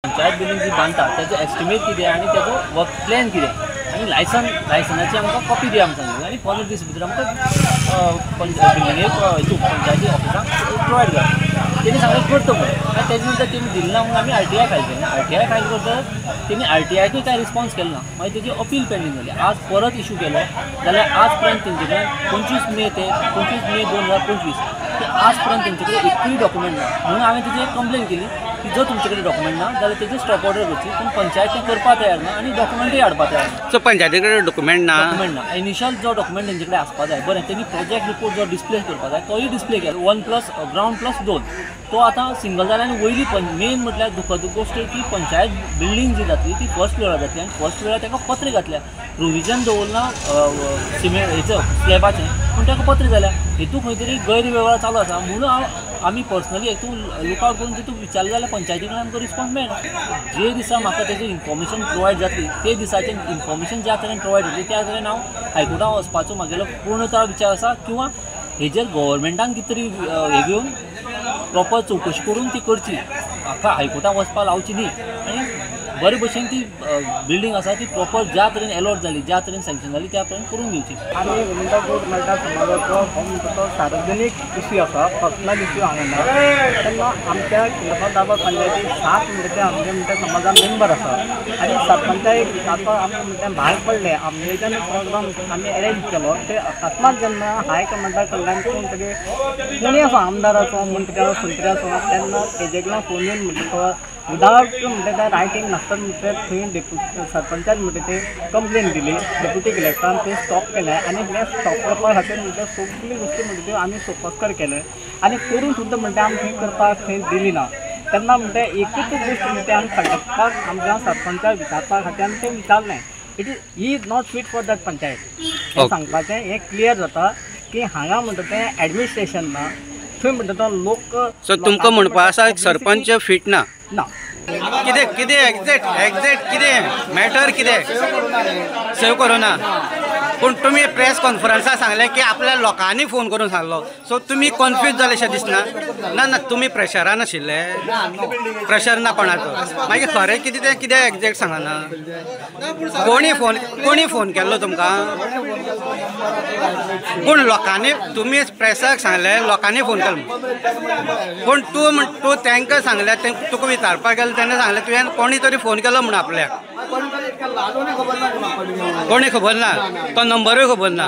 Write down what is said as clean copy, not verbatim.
Panchayat building जी बांदता त्याचो estimate कितें आनी त्याचो वर्क प्लॅन कितें आनी लायसनाची आमकां कॉपी दिया आमकां सांगिल्लें आनी 15 दीस भितर आमकां बिल्डिंगेक पंचायती ऑफिसाक प्रोवायड करता. तेणी सांगलें करता म्हणून आनी तेजे नंतर तेमी दिलें ना म्हणून आमी RTI फायल केलें. RTI फायल करता तेणी RTIकूय कांय रिस्पॉन्स केलो ना. मागीर तेजी अपील पेंडींग जाली. आज परत इशू केलो जाल्यार आज पर्यंत तेंचे कडेन 25 मे ते 25 मे 2025 ते आज पर्यंत तेंचे कडेन एकूय डॉक्युमेंट ना. म्हणून हांवें तेजी एक कंप्लेन केली की जर तुमचे कडेन डॉक्युमेंट ना जाल्यार तेजी स्टॉप ऑर्डर करची. पूण पंचायत तें करपाक तयार ना आनी डॉक्युमेंटूय हाडपाक तयार ना. सो पंचायती कडेन डॉक्युमेंट ना. इनिशियल जो डॉक्युमेंट तेंचे कडेन आसपा जाय. बरें तेणी प्रोजेक्ट रिपोर्ट जो डिस्प्ले करपा जाय तोय डिस्प्ले केलो 1+ ग्राउंड +2 तो आतां सिंगल जाला आनी वयली मेन म्हटल्यार दुखद गोश्ट की पंचायत बिल्डींग जी जातली ती फर्स्ट फ्लोरार जातली आनी फर्स्ट फ्लोरार ताका पत्रे घातल्या. प्रोविजन दवरना सिमेंट हेचो स्लॅबाचें पूण ताका पत्रे जाल्या. हेतून खंय तरी गैरवेव्हार चालू आसा म्हणून आमी पर्सनली हेतून लुकआवट करून तितून विचारलें जाल्यार पंचायती कडल्यान आमकां रिस्पॉन्स मेळना. जे दिसा म्हाका तेजें इन्फॉर्मेशन प्रोवायड जातली ते दिसाचें इन्फॉर्मेशन ज्या तरेन प्रोवायड जातली त्या तरेन हांव हायकोर्टाक वचपाचो म्हागेलो पूर्णतः विचार आसा किंवा हेजेर गव्हर्मेंटान कितें तरी हे घेवन प्रॉपर चवकशी करून ती करची. म्हाका हायकोर्टाक वचपाक लावची न्ही आनी बरे भशेन ती बिल्डींग आसा ती प्रॉपर ज्या तरेन अलॉट जाली ज्या तरेन सँक्शन जाली त्या तरेन करून घेवची. आमी उलटा कोर्ट म्हणटा समाजाचो हो म्हणटा तो सार्वजनीक इश्यू आसा, पर्सनल इश्यू हांगा तेन्ना आमच्या दाबा पंचायती 7 म्हणटा आमचे म्हणटा समाजान मेंबर आसा आनी सरपंचाक विचारपाक आमी म्हणटा भायर पडले. आमगेच्यान प्रोग्राम आमी अरेंज केलो ते अकस्मात जेन्ना हाय कमांडा कडल्यान कोण तरी कोणी असो आमदाराचो मंत्र्याचो संत्र्याचो तेन्ना तेजे कडल्यान फोन येवन म्हणटा तो विदाउट म्हणटा ते रायटींग नासता म्हणटा थंय डेप्युटी सरपंचान म्हणटा ते कंप्लेन दिली. डेप्युटी कलेक्टरान ते स्टॉप केलें आनी हे स्टॉप करपा खातीर म्हणटा सगळी गोश्टी म्हणटा त्यो आमी सोपस्कर केले आनी करून सुद्दां म्हणटा आमी थंय करपाक थंय दिली ना. तेन्ना म्हणटा एकूच गोश्ट म्हणटा आमी कंडक्टराक आमच्या सरपंचाक विचारपा खातीर आमी तें विचारलें. He is not fit for that panchayat हें सांगपाचें. हें क्लियर जाता की हांगा म्हणटा तें एडमिनिस्ट्रेशन ना थंय म्हणटा तो लोक. सो तुमकां म्हणपा आसा सरपंच फिट ना. ना कितें एग्जॅक्ट कितें मॅटर कितें सेव करूना. पूण तुमी प्रेस कॉन्फरन्साक सांगलें की आपल्या लोकांनी फोन करून सांगलो. सो तुमी कन्फ्यूज जालेशें दिसना. ना तुमी प्रेशरान आशिल्ले. प्रेशर ना कोणाचो. मागीर खरें कितें तें कितें एग्जॅक्ट सांगना. कोणी फोन केल्लो तुमकां. पूण लोकांनी तुमी प्रेसाक सांगलें लोकांनी फोन केलो. पूण तूं तांकां सांगलें तुका विचारपाक गेलो तेन्ना सांगलें तुवें कोणी तरी फोन केलो म्हणून आपल्याक. कोणी खबर ना. तो नंबरूय खबर ना.